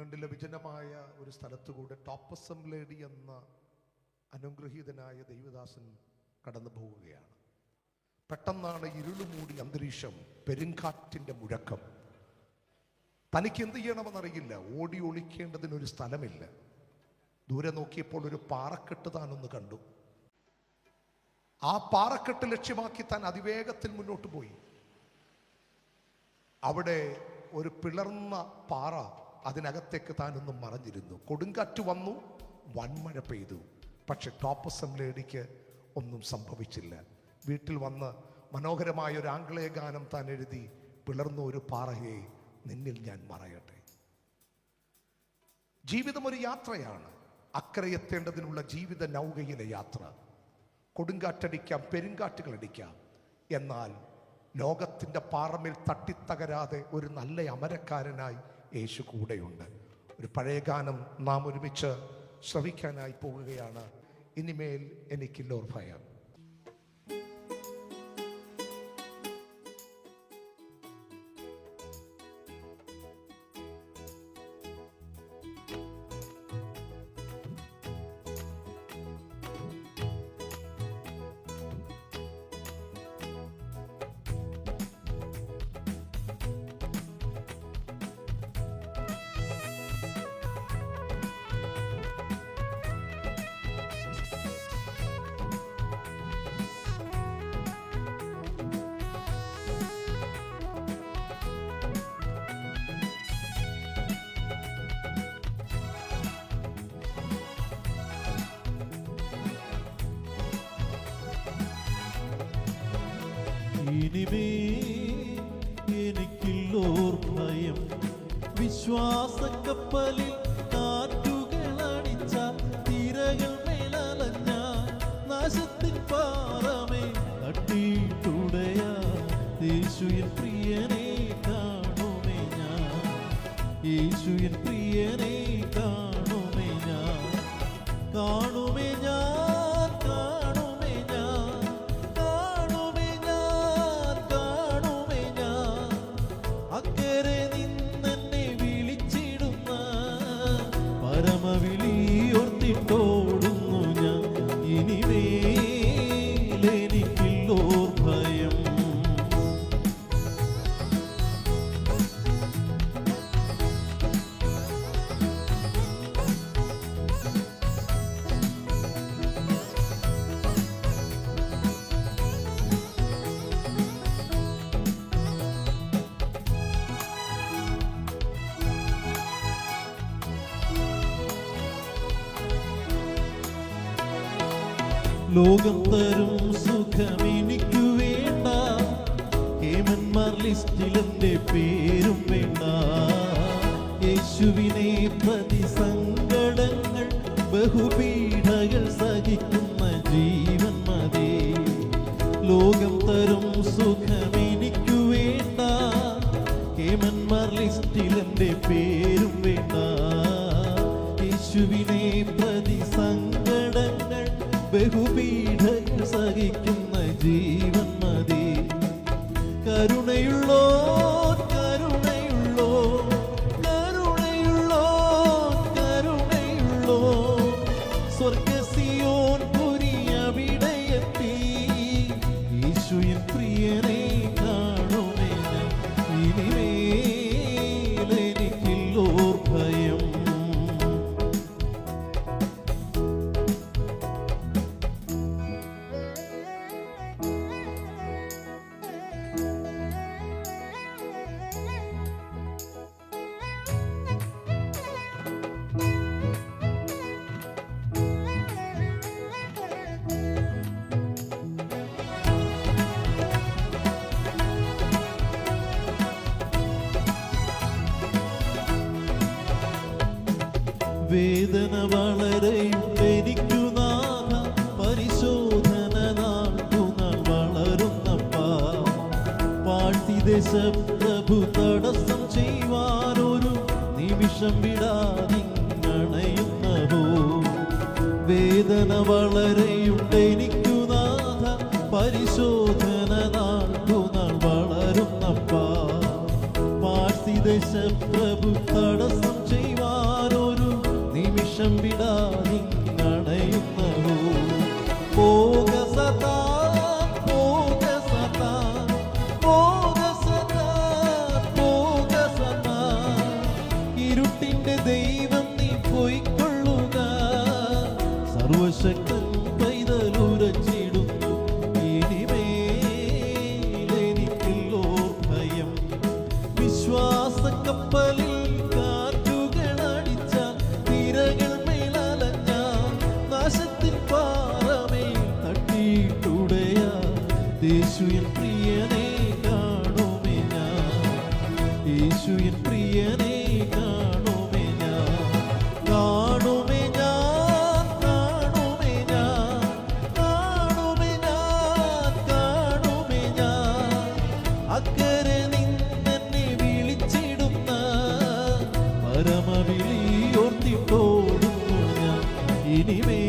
ഇംഗ്ലണ്ടിലെ വിജനമായ ഒരു സ്ഥലത്തുകൂടെ ടോപ്പസം ലേഡി എന്ന അനുഗ്രഹീതനായ ദൈവദാസൻ കടന്നു പോവുകയാണ്. പെട്ടെന്നാണ് ഇരുളുമൂടി അന്തരീക്ഷം, പെരുങ്കാറ്റിൻ്റെ മുഴക്കം. തനിക്ക് എന്ത് ചെയ്യണമെന്നറിയില്ല. ഓടി ഒളിക്കേണ്ടതിനൊരു സ്ഥലമില്ല. ദൂരെ നോക്കിയപ്പോൾ ഒരു പാറക്കെട്ട് താനൊന്ന് കണ്ടു. ആ പാറക്കെട്ട് ലക്ഷ്യമാക്കി താൻ അതിവേഗത്തിൽ മുന്നോട്ട് പോയി. അവിടെ ഒരു പിളർന്ന പാറ, അതിനകത്തേക്ക് താനൊന്നും മറഞ്ഞിരുന്നു. കൊടുങ്കാറ്റ് വന്നു, വൻമഴ പെയ്തു. പക്ഷെ ടോപ്പസം ലേഡിക്ക് ഒന്നും സംഭവിച്ചില്ല. വീട്ടിൽ വന്ന് മനോഹരമായ ഒരു ആംഗ്ലേയ ഗാനം താൻ എഴുതി, പിളർന്ന ഒരു പാറയെ നിന്നിൽ ഞാൻ മറയട്ടെ. ജീവിതം ഒരു യാത്രയാണ്. അക്കരെ എത്തേണ്ടതിനുള്ള ജീവിത നൗകയിലെ യാത്ര. കൊടുങ്കാറ്റടിക്കാം, പെരുങ്കാറ്റുകളടിക്കാം. എന്നാൽ ലോകത്തിൻ്റെ പാറമേൽ തട്ടിത്തകരാതെ ഒരു നല്ല അമരക്കാരനായി യേശു കൂടെയുണ്ട്. ഒരു പഴയ ഗാനം നാം ഒരുമിച്ച് ശ്രവിക്കാനായി പോവുകയാണ്. ഇനിമേൽ എനിക്കില്ലോർ ഭയം. ഇനിമേൽ എനിക്കില്ലോർ ഭയം. വിശ്വാസക്കപ്പലിൽ കാറ്റുകളടിച്ച തിരകൾ മേലലഞ്ഞ നാശത്തിൻ പാറമേ തട്ടിയിട്ടുടയ യേശുവിൻ പ്രിയനെ കാണുമേ ഞാൻ. യേശുവിൻ പ്രിയനെ കാണുമേ ഞാൻ. കാണുമേ ഞാൻ. പരമവിളിയോർത്തിട്ടോടുന്നു ഞാൻ. ഇനിമേൽ എനിക്കില്ലോർ ഭയം. ലോകം തരും സുഖമെനിക്കു വേണ്ട. കേമന്മാർ ലിസ്റ്റിൽ എൻ്റെ പേരും വേണ്ട. യേശുവിനെ പ്രതി സങ്കടങ്ങൾ ബഹുപീഠകൾ സഹിക്കുന്ന ജീവൻ മതി. ലോകം തരും സുഖമെനിക്കു വേണ്ട. കേമന്മാർ ലിസ്റ്റിൽ എൻ്റെ പേരും വേണ്ട. യേശുവിനെ പ്രതി സങ്കടങ്ങൾ ബഹുപീഠങ്ങൾ സഹിക്കുന്ന ജീവൻ മതി. കരുണയുള്ളോ കരുണയുള്ളോ കരുണയുള്ളോ കരുണയുള്ളോ സ്വർഗസിയോൻ പുരിയവിടെയെത്തി. യേശുവിൻ പ്രിയനെ കാണുമേ ഞാൻ. ഇനിമേൽ എനിക്കില്ലോർ ഭയം. വേദന വളരെയുണ്ടെനിക്കു നാഥ. പരിശോധന നാൾക്കുനാൾ വളരുന്നപ്പാ. പാഴ്ത്തിദേശപ്രഭു തടസ്സം ചെയ്യുവാനൊരു നിമിഷം വിടാതിങ്ങണയുന്നവോ. വേദന വളരെയുണ്ടെനിക്കു നാഥ. പരിശോധന നാൾക്കുനാൾ വളരുന്നപ്പാ. പാഴ്ത്തിദേശപ്രഭു തടസ്സം ചെയ്യുവാൻ അക്കരെ നിന്നെന്നെ വിളിച്ചിടുന്ന പരമവിളിയോർത്തിട്ടോടുന്നു ഞാൻ. ഇനിമേ